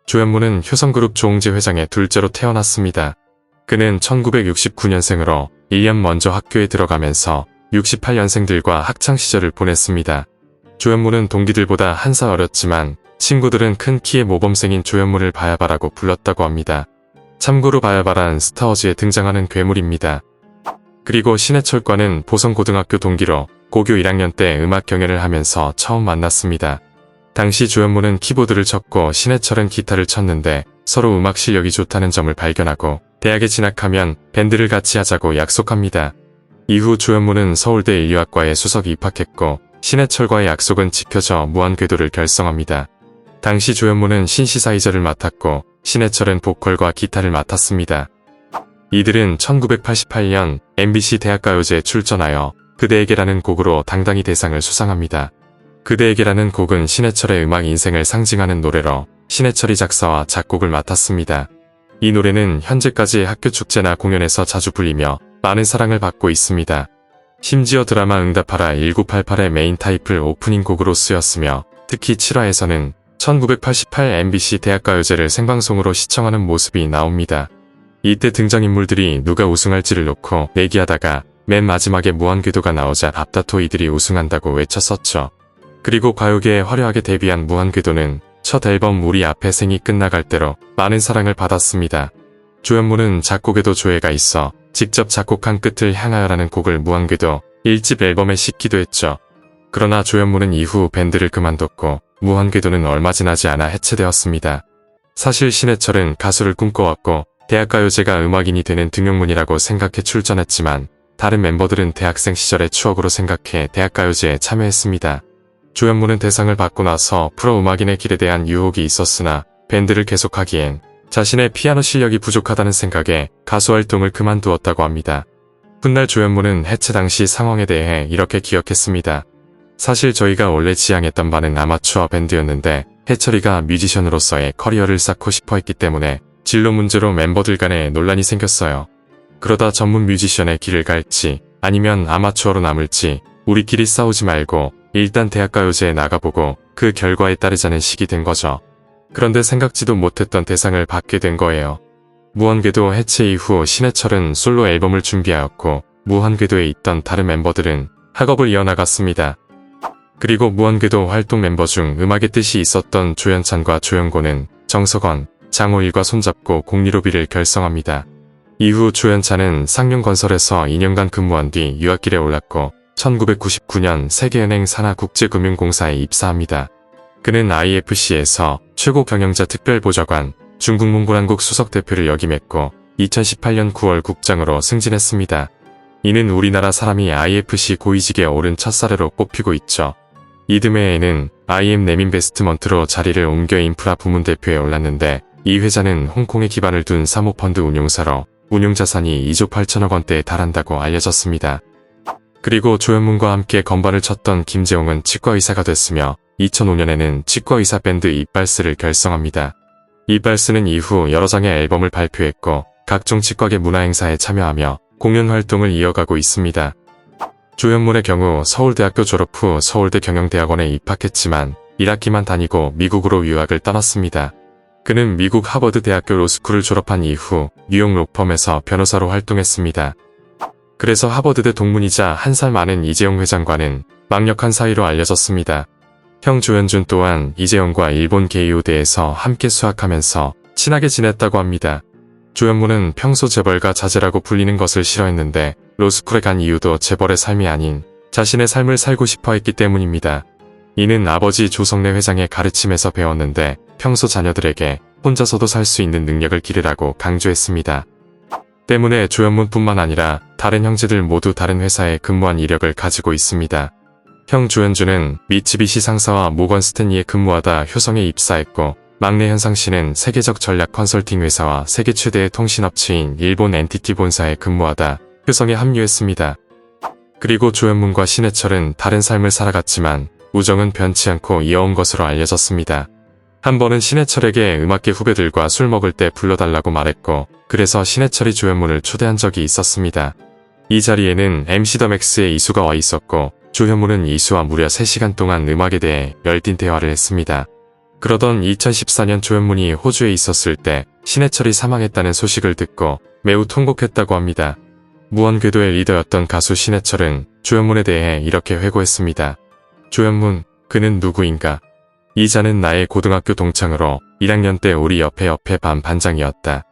조현무는 효성그룹 조홍재 회장의 둘째로 태어났습니다. 그는 1969년생으로 1년 먼저 학교에 들어가면서 68년생들과 학창시절을 보냈습니다. 조현무는 동기들보다 한 살 어렸지만 친구들은 큰 키의 모범생인 조현무를 바야바라고 불렀다고 합니다. 참고로 바야바란 스타워즈에 등장하는 괴물입니다. 그리고 신해철과는 보성고등학교 동기로 고교 1학년 때 음악 경연을 하면서 처음 만났습니다. 당시 조현무는 키보드를 쳤고 신해철은 기타를 쳤는데 서로 음악 실력이 좋다는 점을 발견하고 대학에 진학하면 밴드를 같이 하자고 약속합니다. 이후 조현무는 서울대 인류학과에 수석 입학했고 신해철과의 약속은 지켜져 무한궤도를 결성합니다. 당시 조현무는 신시사이저를 맡았고 신해철은 보컬과 기타를 맡았습니다. 이들은 1988년 MBC 대학가요제에 출전하여 그대에게라는 곡으로 당당히 대상을 수상합니다. 그대에게라는 곡은 신해철의 음악 인생을 상징하는 노래로 신해철이 작사와 작곡을 맡았습니다. 이 노래는 현재까지 학교 축제나 공연에서 자주 불리며 많은 사랑을 받고 있습니다. 심지어 드라마 응답하라 1988의 메인 타이틀 오프닝 곡으로 쓰였으며 특히 7화에서는 1988 MBC 대학가요제를 생방송으로 시청하는 모습이 나옵니다. 이때 등장인물들이 누가 우승할지를 놓고 내기하다가 맨 마지막에 무한궤도가 나오자 앞다퉈 이들이 우승한다고 외쳤었죠. 그리고 가요계에 화려하게 데뷔한 무한궤도는 첫 앨범 우리 앞에 생이 끝나갈 대로 많은 사랑을 받았습니다. 조현무는 작곡에도 조예가 있어 직접 작곡한 끝을 향하여라는 곡을 무한궤도 1집 앨범에 싣기도 했죠. 그러나 조현무는 이후 밴드를 그만뒀고 무한궤도는 얼마 지나지 않아 해체되었습니다. 사실 신해철은 가수를 꿈꿔왔고 대학가요제가 음악인이 되는 등용문이라고 생각해 출전했지만 다른 멤버들은 대학생 시절의 추억으로 생각해 대학가요제에 참여했습니다. 조현무는 대상을 받고 나서 프로음악인의 길에 대한 유혹이 있었으나 밴드를 계속하기엔 자신의 피아노 실력이 부족하다는 생각에 가수 활동을 그만두었다고 합니다. 훗날 조현무는 해체 당시 상황에 대해 이렇게 기억했습니다. 사실 저희가 원래 지향했던 바는 아마추어 밴드였는데 해철이가 뮤지션으로서의 커리어를 쌓고 싶어 했기 때문에 진로 문제로 멤버들 간에 논란이 생겼어요. 그러다 전문 뮤지션의 길을 갈지 아니면 아마추어로 남을지 우리끼리 싸우지 말고 일단 대학가요제에 나가보고 그 결과에 따르자는 식이 된 거죠. 그런데 생각지도 못했던 대상을 받게 된 거예요. 무한궤도 해체 이후 신해철은 솔로 앨범을 준비하였고 무한궤도에 있던 다른 멤버들은 학업을 이어나갔습니다. 그리고 무한궤도 활동 멤버 중 음악의 뜻이 있었던 조연찬과 조영고는 정석원, 장호일과 손잡고 공리로비를 결성합니다. 이후 조연찬은 상용건설에서 2년간 근무한 뒤 유학길에 올랐고 1999년 세계은행 산하국제금융공사에 입사합니다. 그는 IFC에서 최고 경영자 특별보좌관, 중국몽골한국 수석대표를 역임했고 2018년 9월 국장으로 승진했습니다. 이는 우리나라 사람이 IFC 고위직에 오른 첫 사례로 꼽히고 있죠. 이듬해에는 IM 넷인베스트먼트로 자리를 옮겨 인프라 부문 대표에 올랐는데 이 회사는 홍콩에 기반을 둔 사모펀드 운용사로 운용자산이 2조 8천억 원대에 달한다고 알려졌습니다. 그리고 조현문과 함께 건반을 쳤던 김재홍은 치과의사가 됐으며 2005년에는 치과의사 밴드 이빨스를 결성합니다. 이빨스는 이후 여러 장의 앨범을 발표했고 각종 치과계 문화행사에 참여하며 공연 활동을 이어가고 있습니다. 조현문의 경우 서울대학교 졸업 후 서울대 경영대학원에 입학했지만 1학기만 다니고 미국으로 유학을 떠났습니다. 그는 미국 하버드 대학교 로스쿨을 졸업한 이후 뉴욕 로펌에서 변호사로 활동했습니다. 그래서 하버드대 동문이자 한 살 많은 이재용 회장과는 막역한 사이로 알려졌습니다. 형 조현준 또한 이재용과 일본 게이오대에서 함께 수학하면서 친하게 지냈다고 합니다. 조현무는 평소 재벌가 자제라고 불리는 것을 싫어했는데 로스쿨에 간 이유도 재벌의 삶이 아닌 자신의 삶을 살고 싶어 했기 때문입니다. 이는 아버지 조성래 회장의 가르침에서 배웠는데 평소 자녀들에게 혼자서도 살 수 있는 능력을 기르라고 강조했습니다. 때문에 조현문뿐만 아니라 다른 형제들 모두 다른 회사에 근무한 이력을 가지고 있습니다. 형 조현주는 미쓰비시 상사와 모건 스탠리에 근무하다 효성에 입사했고 막내 현상 씨는 세계적 전략 컨설팅 회사와 세계 최대의 통신업체인 일본 NTT 본사에 근무하다 효성에 합류했습니다. 그리고 조현문과 신해철은 다른 삶을 살아갔지만 우정은 변치 않고 이어온 것으로 알려졌습니다. 한 번은 신해철에게 음악계 후배들과 술 먹을 때 불러달라고 말했고 그래서 신해철이 조현문을 초대한 적이 있었습니다. 이 자리에는 MC 더 맥스의 이수가 와 있었고 조현문은 이수와 무려 3시간 동안 음악에 대해 열띤 대화를 했습니다. 그러던 2014년 조현문이 호주에 있었을 때 신해철이 사망했다는 소식을 듣고 매우 통곡했다고 합니다. 무언궤도의 리더였던 가수 신해철은 조현문에 대해 이렇게 회고했습니다. 조현문, 그는 누구인가? 이자는 나의 고등학교 동창으로 1학년 때 우리 옆에 반 반장이었다.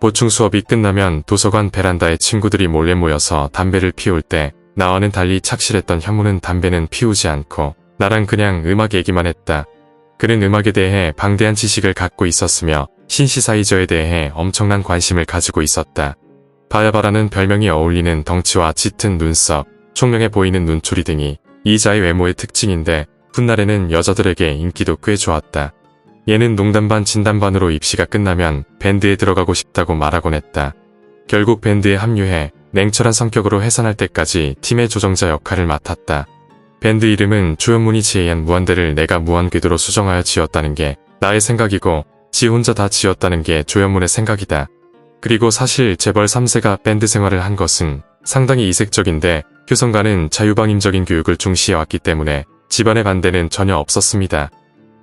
보충 수업이 끝나면 도서관 베란다에 친구들이 몰래 모여서 담배를 피울 때 나와는 달리 착실했던 현무는 담배는 피우지 않고 나랑 그냥 음악 얘기만 했다. 그는 음악에 대해 방대한 지식을 갖고 있었으며 신시사이저에 대해 엄청난 관심을 가지고 있었다. 바야바라는 별명이 어울리는 덩치와 짙은 눈썹, 총명해 보이는 눈초리 등이 이자의 외모의 특징인데 훗날에는 여자들에게 인기도 꽤 좋았다. 얘는 농담 반 진담 반으로 입시가 끝나면 밴드에 들어가고 싶다고 말하곤 했다. 결국 밴드에 합류해 냉철한 성격으로 해산할 때까지 팀의 조정자 역할을 맡았다. 밴드 이름은 조현문이 지혜한 무한대를 내가 무한궤도로 수정하여 지었다는 게 나의 생각이고 지 혼자 다 지었다는 게 조현문의 생각이다. 그리고 사실 재벌 3세가 밴드 생활을 한 것은 상당히 이색적인데 효성가는 자유방임적인 교육을 중시해왔기 때문에 집안의 반대는 전혀 없었습니다.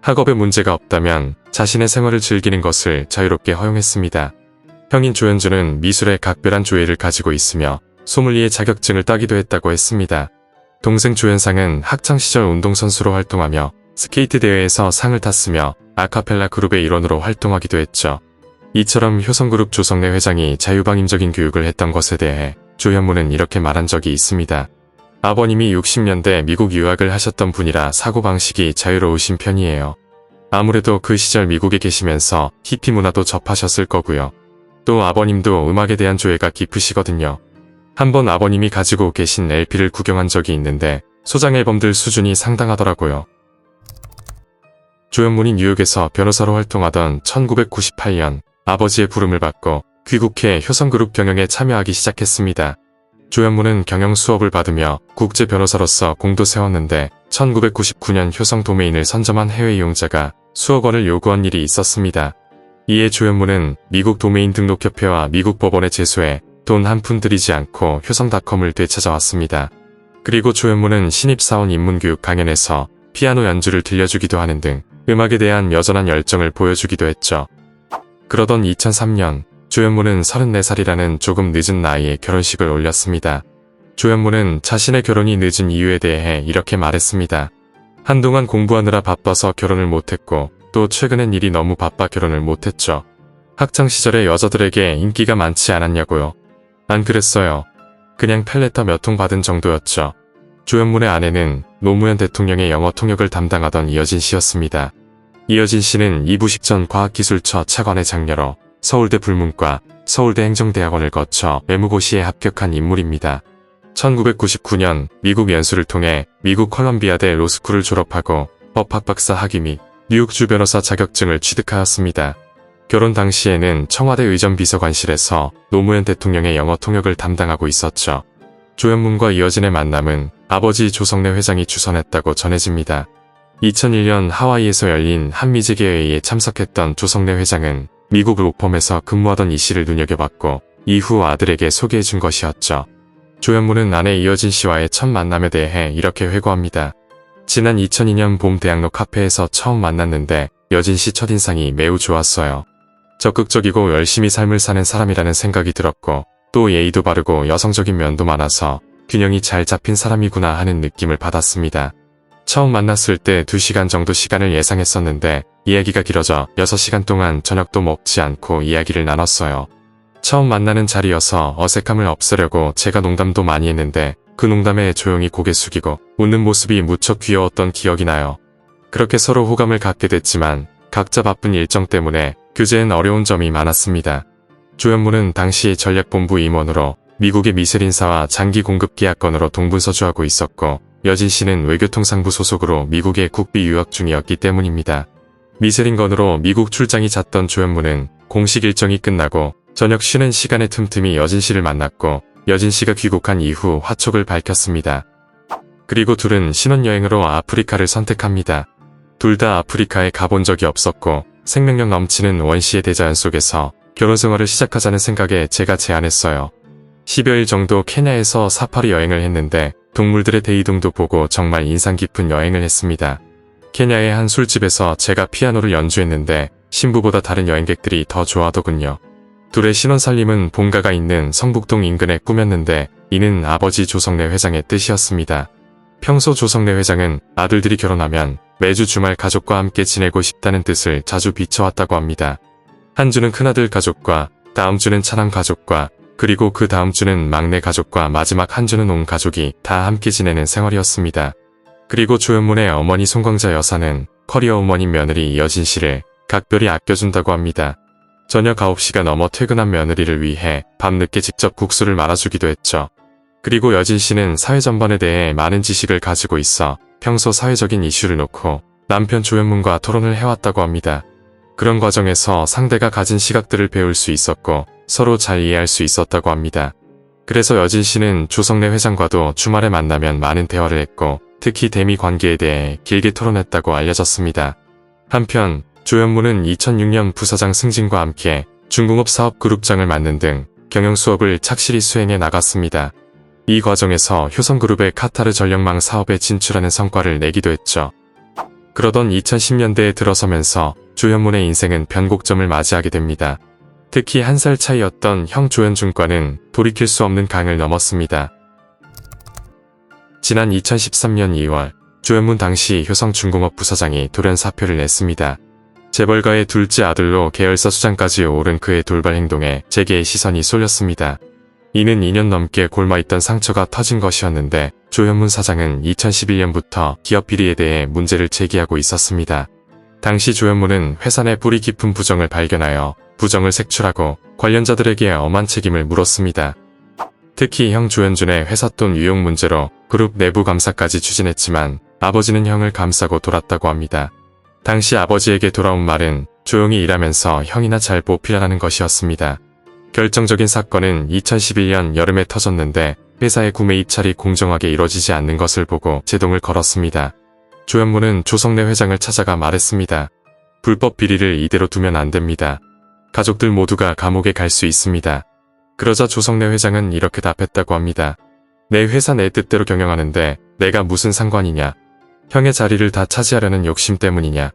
학업에 문제가 없다면 자신의 생활을 즐기는 것을 자유롭게 허용했습니다. 형인 조현주는 미술에 각별한 조예를 가지고 있으며 소믈리에 자격증을 따기도 했다고 했습니다. 동생 조현상은 학창시절 운동선수로 활동하며 스케이트 대회에서 상을 탔으며 아카펠라 그룹의 일원으로 활동하기도 했죠. 이처럼 효성그룹 조성래 회장이 자유방임적인 교육을 했던 것에 대해 조현무는 이렇게 말한 적이 있습니다. 아버님이 60년대 미국 유학을 하셨던 분이라 사고방식이 자유로우신 편이에요. 아무래도 그 시절 미국에 계시면서 히피 문화도 접하셨을 거고요. 또 아버님도 음악에 대한 조예가 깊으시거든요. 한번 아버님이 가지고 계신 LP를 구경한 적이 있는데 소장 앨범들 수준이 상당하더라고요. 조현문이 뉴욕에서 변호사로 활동하던 1998년 아버지의 부름을 받고 귀국해 효성그룹 경영에 참여하기 시작했습니다. 조현문은 경영 수업을 받으며 국제 변호사로서 공도 세웠는데 1999년 효성 도메인을 선점한 해외 이용자가 수억 원을 요구한 일이 있었습니다. 이에 조현문은 미국 도메인 등록협회와 미국 법원에 제소해 돈 한 푼 들이지 않고 효성닷컴을 되찾아왔습니다. 그리고 조현문은 신입사원 입문교육 강연에서 피아노 연주를 들려주기도 하는 등 음악에 대한 여전한 열정을 보여주기도 했죠. 그러던 2003년 조현문은 34살이라는 조금 늦은 나이에 결혼식을 올렸습니다. 조현문은 자신의 결혼이 늦은 이유에 대해 이렇게 말했습니다. 한동안 공부하느라 바빠서 결혼을 못했고 또 최근엔 일이 너무 바빠 결혼을 못했죠. 학창시절에 여자들에게 인기가 많지 않았냐고요. 안 그랬어요. 그냥 펠레터 몇 통 받은 정도였죠. 조현문의 아내는 노무현 대통령의 영어 통역을 담당하던 이여진 씨였습니다. 이여진 씨는 이부식 전 과학기술처 차관의 장녀로 서울대 불문과 서울대 행정대학원을 거쳐 외무고시에 합격한 인물입니다. 1999년 미국 연수를 통해 미국 컬럼비아대 로스쿨을 졸업하고 법학 박사 학위 및 뉴욕주 변호사 자격증을 취득하였습니다. 결혼 당시에는 청와대 의전비서관실에서 노무현 대통령의 영어 통역을 담당하고 있었죠. 조현문과 이여진의 만남은 아버지 조성래 회장이 주선했다고 전해집니다. 2001년 하와이에서 열린 한미재계회의에 참석했던 조성래 회장은 미국 로펌에서 근무하던 이 씨를 눈여겨봤고 이후 아들에게 소개해준 것이었죠. 조현문은 아내 이여진 씨와의 첫 만남에 대해 이렇게 회고합니다. 지난 2002년 봄 대학로 카페에서 처음 만났는데 여진 씨 첫인상이 매우 좋았어요. 적극적이고 열심히 삶을 사는 사람이라는 생각이 들었고 또 예의도 바르고 여성적인 면도 많아서 균형이 잘 잡힌 사람이구나 하는 느낌을 받았습니다. 처음 만났을 때 2시간 정도 시간을 예상했었는데 이야기가 길어져 6시간 동안 저녁도 먹지 않고 이야기를 나눴어요. 처음 만나는 자리여서 어색함을 없애려고 제가 농담도 많이 했는데 그 농담에 조용히 고개 숙이고 웃는 모습이 무척 귀여웠던 기억이 나요. 그렇게 서로 호감을 갖게 됐지만 각자 바쁜 일정 때문에 교제엔 어려운 점이 많았습니다. 조현문은 당시 전략본부 임원으로 미국의 미쉐린사와 장기 공급 계약건으로 동분서주하고 있었고 여진 씨는 외교통상부 소속으로 미국에 국비 유학 중이었기 때문입니다. 미쉐린건으로 미국 출장이 잦던 조현문은 공식 일정이 끝나고 저녁 쉬는 시간에 틈틈이 여진 씨를 만났고 여진 씨가 귀국한 이후 화촉을 밝혔습니다. 그리고 둘은 신혼여행으로 아프리카를 선택합니다. 둘 다 아프리카에 가본 적이 없었고 생명력 넘치는 원시의 대자연 속에서 결혼생활을 시작하자는 생각에 제가 제안했어요. 10여일 정도 케냐에서 사파리 여행을 했는데 동물들의 대이동도 보고 정말 인상 깊은 여행을 했습니다. 케냐의 한 술집에서 제가 피아노를 연주했는데 신부보다 다른 여행객들이 더 좋아하더군요. 둘의 신혼살림은 본가가 있는 성북동 인근에 꾸몄는데 이는 아버지 조성래 회장의 뜻이었습니다. 평소 조성래 회장은 아들들이 결혼하면 매주 주말 가족과 함께 지내고 싶다는 뜻을 자주 비춰왔다고 합니다. 한 주는 큰아들 가족과, 다음 주는 차남 가족과, 그리고 그 다음 주는 막내 가족과, 마지막 한 주는 온 가족이 다 함께 지내는 생활이었습니다. 그리고 조현문의 어머니 송광자 여사는 커리어 우먼인 며느리 여진 씨를 각별히 아껴준다고 합니다. 저녁 9시가 넘어 퇴근한 며느리를 위해 밤늦게 직접 국수를 말아주기도 했죠. 그리고 여진 씨는 사회 전반에 대해 많은 지식을 가지고 있어 평소 사회적인 이슈를 놓고 남편 조현문과 토론을 해왔다고 합니다. 그런 과정에서 상대가 가진 시각들을 배울 수 있었고 서로 잘 이해할 수 있었다고 합니다. 그래서 여진 씨는 조성래 회장과도 주말에 만나면 많은 대화를 했고 특히 대미 관계에 대해 길게 토론했다고 알려졌습니다. 한편 조현문은 2006년 부사장 승진과 함께 중공업 사업 그룹장을 맡는 등 경영 수업을 착실히 수행해 나갔습니다. 이 과정에서 효성그룹의 카타르 전력망 사업에 진출하는 성과를 내기도 했죠. 그러던 2010년대에 들어서면서 조현문의 인생은 변곡점을 맞이하게 됩니다. 특히 한 살 차이였던 형 조현준과는 돌이킬 수 없는 강을 넘었습니다. 지난 2013년 2월 조현문 당시 효성중공업 부사장이 돌연 사표를 냈습니다. 재벌가의 둘째 아들로 계열사 수장까지 오른 그의 돌발 행동에 재계의 시선이 쏠렸습니다. 이는 2년 넘게 골마있던 상처가 터진 것이었는데 조현문 사장은 2011년부터 기업 비리에 대해 문제를 제기하고 있었습니다. 당시 조현문은 회사 내 뿌리 깊은 부정을 발견하여 부정을 색출하고 관련자들에게 엄한 책임을 물었습니다. 특히 형 조현준의 회삿돈 유용 문제로 그룹 내부 감사까지 추진했지만 아버지는 형을 감싸고 돌았다고 합니다. 당시 아버지에게 돌아온 말은 조용히 일하면서 형이나 잘 보필하라는 것이었습니다. 결정적인 사건은 2011년 여름에 터졌는데 회사의 구매 입찰이 공정하게 이뤄지지 않는 것을 보고 제동을 걸었습니다. 조현문은 조성래 회장을 찾아가 말했습니다. 불법 비리를 이대로 두면 안 됩니다. 가족들 모두가 감옥에 갈 수 있습니다. 그러자 조성래 회장은 이렇게 답했다고 합니다. 내 회사 내 뜻대로 경영하는데 내가 무슨 상관이냐. 형의 자리를 다 차지하려는 욕심 때문이냐.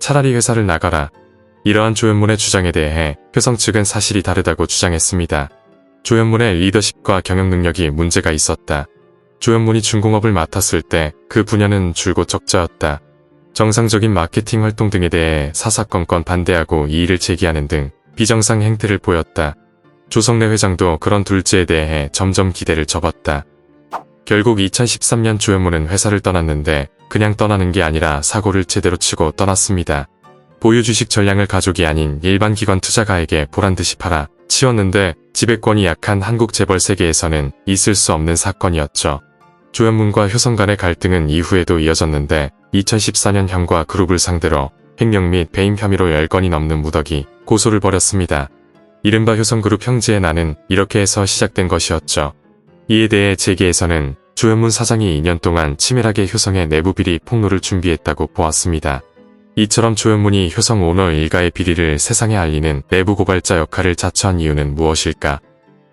차라리 회사를 나가라. 이러한 조현문의 주장에 대해 효성 측은 사실이 다르다고 주장했습니다. 조현문의 리더십과 경영 능력이 문제가 있었다. 조현문이 중공업을 맡았을 때 그 분야는 줄곧 적자였다. 정상적인 마케팅 활동 등에 대해 사사건건 반대하고 이의를 제기하는 등 비정상 행태를 보였다. 조성래 회장도 그런 둘째에 대해 점점 기대를 접었다. 결국 2013년 조현문은 회사를 떠났는데 그냥 떠나는 게 아니라 사고를 제대로 치고 떠났습니다. 보유 주식 전량을 가족이 아닌 일반 기관 투자가에게 보란듯이 팔아 치웠는데 지배권이 약한 한국 재벌 세계에서는 있을 수 없는 사건이었죠. 조현문과 효성 간의 갈등은 이후에도 이어졌는데 2014년 형과 그룹을 상대로 횡령 및 배임 혐의로 10건이 넘는 무더기 고소를 벌였습니다. 이른바 효성그룹 형제의 난은 이렇게 해서 시작된 것이었죠. 이에 대해 재계에서는 조현문 사장이 2년 동안 치밀하게 효성의 내부 비리 폭로를 준비했다고 보았습니다. 이처럼 조현문이 효성 오너 일가의 비리를 세상에 알리는 내부 고발자 역할을 자처한 이유는 무엇일까?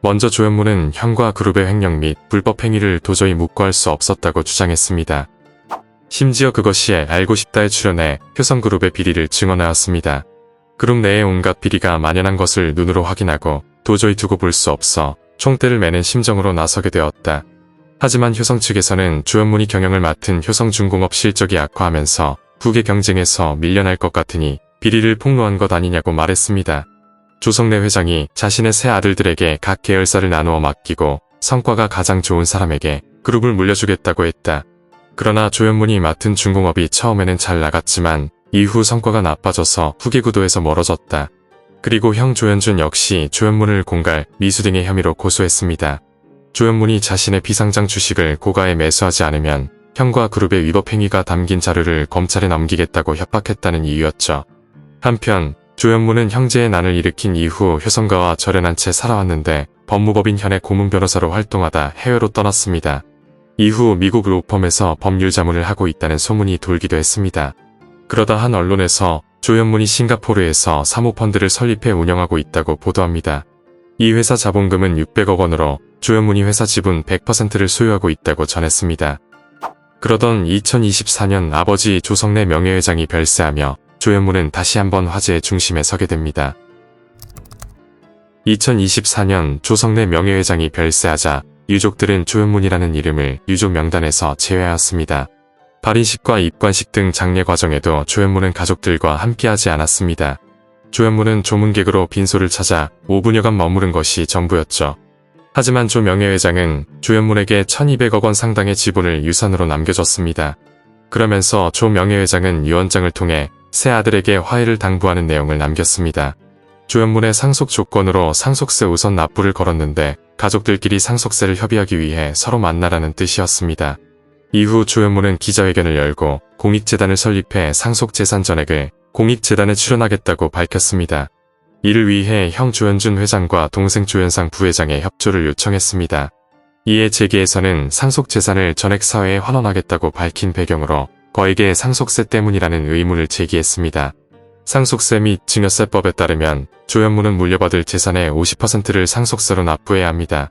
먼저 조현문은 형과 그룹의 횡령 및 불법 행위를 도저히 묵과할 수 없었다고 주장했습니다. 심지어 그것이 알고 싶다에 출연해 효성그룹의 비리를 증언하였습니다. 그룹 내에 온갖 비리가 만연한 것을 눈으로 확인하고 도저히 두고 볼 수 없어 총대를 매는 심정으로 나서게 되었다. 하지만 효성 측에서는 조현문이 경영을 맡은 효성중공업 실적이 악화하면서 국외 경쟁에서 밀려날 것 같으니 비리를 폭로한 것 아니냐고 말했습니다. 조성래 회장이 자신의 세 아들들에게 각 계열사를 나누어 맡기고 성과가 가장 좋은 사람에게 그룹을 물려주겠다고 했다. 그러나 조현문이 맡은 중공업이 처음에는 잘 나갔지만 이후 성과가 나빠져서 후계 구도에서 멀어졌다. 그리고 형 조현준 역시 조현문을 공갈, 미수 등의 혐의로 고소했습니다. 조현문이 자신의 비상장 주식을 고가에 매수하지 않으면 형과 그룹의 위법 행위가 담긴 자료를 검찰에 넘기겠다고 협박했다는 이유였죠. 한편 조현문은 형제의 난을 일으킨 이후 효성가와 절연한 채 살아왔는데 법무법인 현의 고문 변호사로 활동하다 해외로 떠났습니다. 이후 미국 로펌에서 법률 자문을 하고 있다는 소문이 돌기도 했습니다. 그러다 한 언론에서 조현문이 싱가포르에서 사모펀드를 설립해 운영하고 있다고 보도합니다. 이 회사 자본금은 600억 원으로 조현문이 회사 지분 100%를 소유하고 있다고 전했습니다. 그러던 2024년 아버지 조성래 명예회장이 별세하며 조현무는 다시 한번 화제의 중심에 서게 됩니다. 2024년 조성래 명예회장이 별세하자 유족들은 조현문이라는 이름을 유족 명단에서 제외하였습니다. 발인식과 입관식 등 장례 과정에도 조현문은 가족들과 함께하지 않았습니다. 조현문은 조문객으로 빈소를 찾아 5분여간 머무른 것이 전부였죠. 하지만 조 명예회장은 조현문에게 1200억 원 상당의 지분을 유산으로 남겨줬습니다. 그러면서 조 명예회장은 유언장을 통해 새 아들에게 화해를 당부하는 내용을 남겼습니다. 조현문의 상속 조건으로 상속세 우선 납부를 걸었는데 가족들끼리 상속세를 협의하기 위해 서로 만나라는 뜻이었습니다. 이후 조현문은 기자회견을 열고 공익재단을 설립해 상속재산 전액을 공익재단에 출연하겠다고 밝혔습니다. 이를 위해 형 조현준 회장과 동생 조현상 부회장의 협조를 요청했습니다. 이에 재계에서는 상속재산을 전액 사회에 환원하겠다고 밝힌 배경으로 거액의 상속세 때문이라는 의문을 제기했습니다. 상속세 및 증여세법에 따르면 조현문은 물려받을 재산의 50%를 상속세로 납부해야 합니다.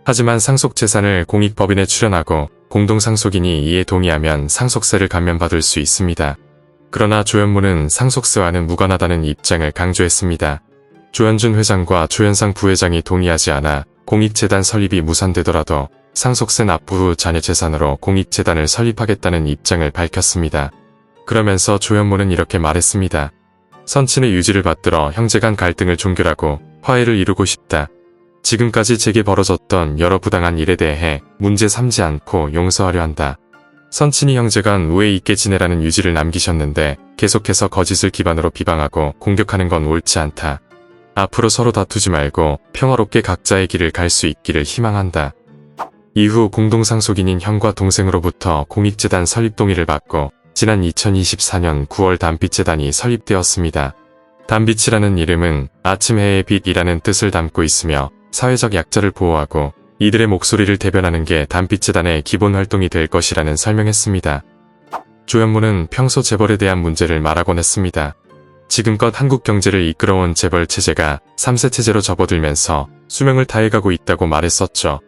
하지만 상속재산을 공익법인에 출연하고 공동상속인이 이에 동의하면 상속세를 감면받을 수 있습니다. 그러나 조현문은 상속세와는 무관하다는 입장을 강조했습니다. 조현준 회장과 조현상 부회장이 동의하지 않아 공익재단 설립이 무산되더라도 상속세 납부 후 자녀 재산으로 공익재단을 설립하겠다는 입장을 밝혔습니다. 그러면서 조현문은 이렇게 말했습니다. 선친의 유지를 받들어 형제간 갈등을 종결하고 화해를 이루고 싶다. 지금까지 제게 벌어졌던 여러 부당한 일에 대해 문제 삼지 않고 용서하려 한다. 선친이 형제간 우애 있게 지내라는 유지를 남기셨는데 계속해서 거짓을 기반으로 비방하고 공격하는 건 옳지 않다. 앞으로 서로 다투지 말고 평화롭게 각자의 길을 갈 수 있기를 희망한다. 이후 공동상속인인 형과 동생으로부터 공익재단 설립 동의를 받고 지난 2024년 9월 담빛재단이 설립되었습니다. 담빛이라는 이름은 아침 해의 빛이라는 뜻을 담고 있으며 사회적 약자를 보호하고 이들의 목소리를 대변하는 게 담빛재단의 기본 활동이 될 것이라는 설명했습니다. 조현문은 평소 재벌에 대한 문제를 말하곤 했습니다. 지금껏 한국 경제를 이끌어온 재벌 체제가 3세 체제로 접어들면서 수명을 다해가고 있다고 말했었죠.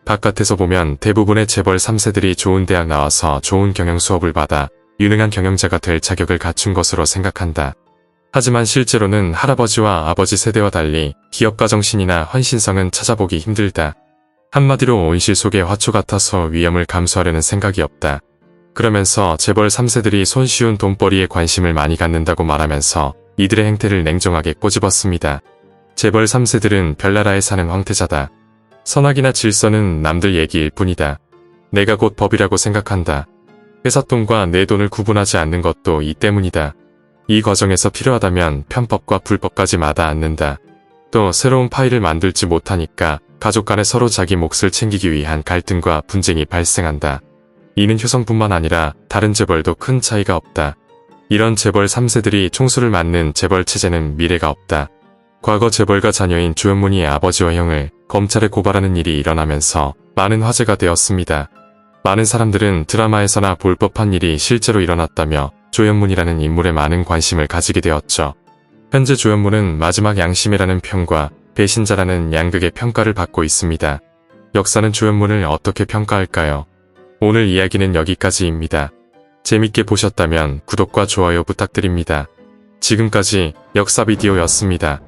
바깥에서 보면 대부분의 재벌 3세들이 좋은 대학 나와서 좋은 경영 수업을 받아 유능한 경영자가 될 자격을 갖춘 것으로 생각한다. 하지만 실제로는 할아버지와 아버지 세대와 달리 기업가 정신이나 헌신성은 찾아보기 힘들다. 한마디로 온실 속의 화초 같아서 위험을 감수하려는 생각이 없다. 그러면서 재벌 3세들이 손쉬운 돈벌이에 관심을 많이 갖는다고 말하면서 이들의 행태를 냉정하게 꼬집었습니다. 재벌 3세들은 별나라에 사는 황태자다. 선악이나 질서는 남들 얘기일 뿐이다. 내가 곧 법이라고 생각한다. 회사 돈과 내 돈을 구분하지 않는 것도 이 때문이다. 이 과정에서 필요하다면 편법과 불법까지 마다 않는다. 또 새로운 파일을 만들지 못하니까 가족 간에 서로 자기 몫을 챙기기 위한 갈등과 분쟁이 발생한다. 이는 효성뿐만 아니라 다른 재벌도 큰 차이가 없다. 이런 재벌 3세들이 총수를 맡는 재벌 체제는 미래가 없다. 과거 재벌가 자녀인 조현문이의 아버지와 형을 검찰에 고발하는 일이 일어나면서 많은 화제가 되었습니다. 많은 사람들은 드라마에서나 볼 법한 일이 실제로 일어났다며 조현문이라는 인물에 많은 관심을 가지게 되었죠. 현재 조현문은 마지막 양심이라는 평과 배신자라는 양극의 평가를 받고 있습니다. 역사는 조현문을 어떻게 평가할까요? 오늘 이야기는 여기까지입니다. 재밌게 보셨다면 구독과 좋아요 부탁드립니다. 지금까지 역사비디오였습니다.